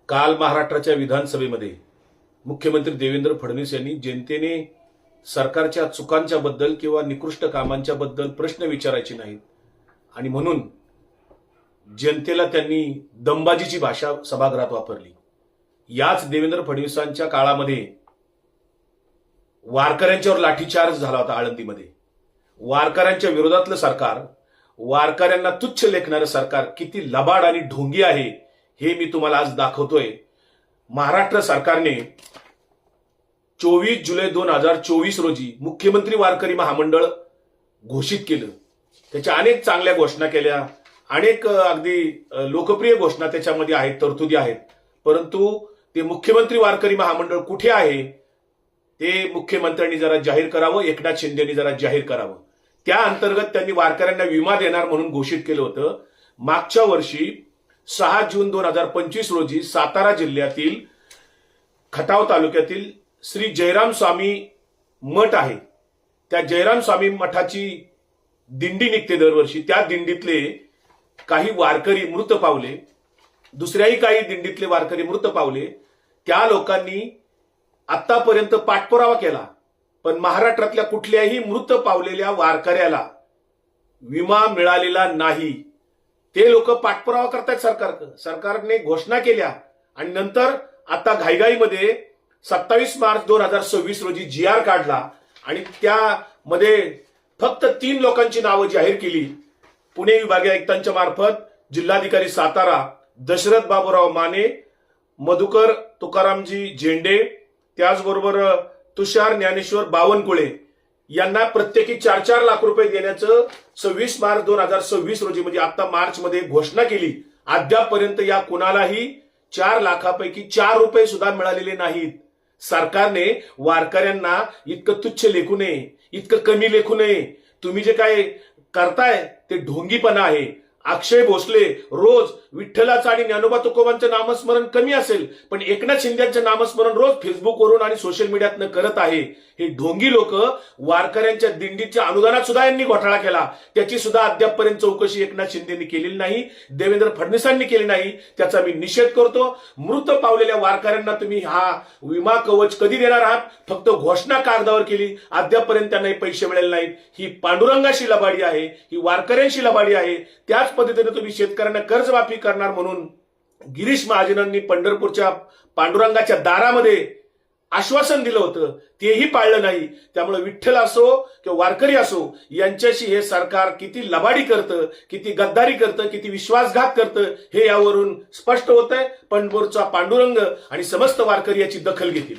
काल महाराष्ट्राच्या विधानसभेमध्ये मुख्यमंत्री देवेंद्र फडणवीस यांनी जनतेने सरकारच्या चुकांच्या बद्दल किंवा निकृष्ट कामांच्या बद्दल प्रश्न विचारायचे नाहीत आणि म्हणून जनतेला त्यांनी दमबाजीची भाषा सभागृहात वापरली। याच देवेंद्र फडणवीसांच्या काळामध्ये वारकऱ्यांच्यावर लाठीचार्ज झाला होता आळंदीमध्ये। वारकऱ्यांच्या विरोधातलं सरकार, वारकऱ्यांना तुच्छ लेखणारं सरकार किती लबाड आणि ढोंगी आहे हे मी तुम्हाला आज दाखवतोय। महाराष्ट्र सरकारने 24 जुलै 2024 रोजी मुख्यमंत्री वारकरी महामंडळ घोषित केलं। त्याच्या अनेक चांगल्या घोषणा केल्या, अनेक अगदी लोकप्रिय घोषणा त्याच्यामध्ये आहेत, तरतुदी आहेत। परंतु ते मुख्यमंत्री वारकरी महामंडळ कुठे आहे ते मुख्यमंत्र्यांनी जरा जाहीर करावं, एकनाथ शिंदेंनी जरा जाहीर करावं। त्या अंतर्गत त्यांनी वारकऱ्यांना विमा देणार म्हणून घोषित केलं होतं। मागच्या वर्षी 6 जून 2025 रोजी सातारा जिल्ह्यातील खटाव तालुक्यातील श्री जयराम स्वामी मठ आहे, त्या जयराम स्वामी मठाची दिंडी निघते दरवर्षी। त्या दिंडीतले काही वारकरी मृत पावले, दुसऱ्याही काही दिंडीतले वारकरी मृत पावले। त्या लोकांनी आतापर्यंत पाठपुरावा केला, पण महाराष्ट्रातल्या कुठल्याही मृत पावलेल्या वारकऱ्याला विमा मिळालेला नाही। ते लोक पाठपुरावा करतायत, सरकारने घोषणा केल्या आणि नंतर आता घाईघाईमध्ये 27 मार्च 2026 रोजी GR काढला आणि त्यामध्ये फक्त 3 लोकांची नावं जाहीर केली। पुणे विभागीय आयुक्तांच्या मार्फत जिल्हाधिकारी सातारा दशरथ बाबूराव माने, मधुकर तुकारामजी झेंडे, त्याचबरोबर तुषार ज्ञानेश्वर बावनकुळे यांना प्रत्येकी 4-4 लाख रुपये देण्याचं 26 मार्च 2026 रोजी म्हणजे आता मार्च मध्ये घोषणा केली। अद्यापपर्यंत या कुणालाही 4 लाखापैकी 4 रुपये सुद्धा मिळालेले नाहीत। सरकारने वारकऱ्यांना इतकं तुच्छ लेखू नये, इतकं कमी लेखू नये। तुम्ही जे काय करताय ते ढोंगीपणा आहे। अक्षय भोसले रोज विठ्ठलाचं आणि ज्ञानोबा तुकोबांचं नामस्मरण कमी असेल, पण एकनाथ शिंदेचं नामस्मरण रोज फेसबुकवरून आणि सोशल मीडियातनं करत आहे। हे ढोंगी लोक वारकऱ्यांच्या दिंडीच्या अनुदानात सुद्धा यांनी घोटाळा केला, त्याची सुद्धा अद्यापपर्यंत चौकशी एकनाथ शिंदेंनी केलेली नाही, देवेंद्र फडणवीसांनी केली नाही। त्याचा मी निषेध करतो। मृत पावलेल्या वारकऱ्यांना तुम्ही हा विमा कवच कधी देणार आहात? फक्त घोषणा कागदावर केली, अद्यापपर्यंत त्यांना पैसे मिळाले नाहीत। ही पांडुरंगाशी लबाडी आहे, ही वारकऱ्यांशी लबाडी आहे। त्याच पद्धतीने तुम्ही शेतकऱ्यांना कर्जमाफी करणार म्हणून गिरीश महाजनांनी पंढरपूरच्या पांडुरंगाच्या दारामध्ये आश्वासन दिलं होतं, तेही पाळलं नाही। त्यामुळे विठ्ठल असो किंवा वारकरी असो यांच्याशी हे सरकार किती लबाडी करतं, किती गद्दारी करतं, किती विश्वासघात करतं हे यावरून स्पष्ट होतंय। पंढरपूरचा पांडुरंग आणि समस्त वारकरी याची दखल घेतील।